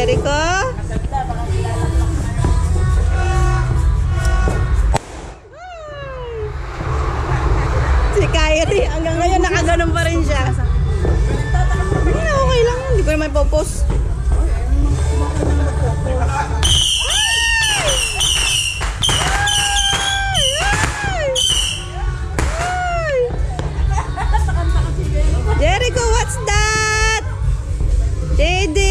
Jericho? Si Kyrie, hanggang ngayon nakaganon pa rin siya. Hindi na, okay lang. Hindi ko naman ipopost. Jericho, what's that? JD!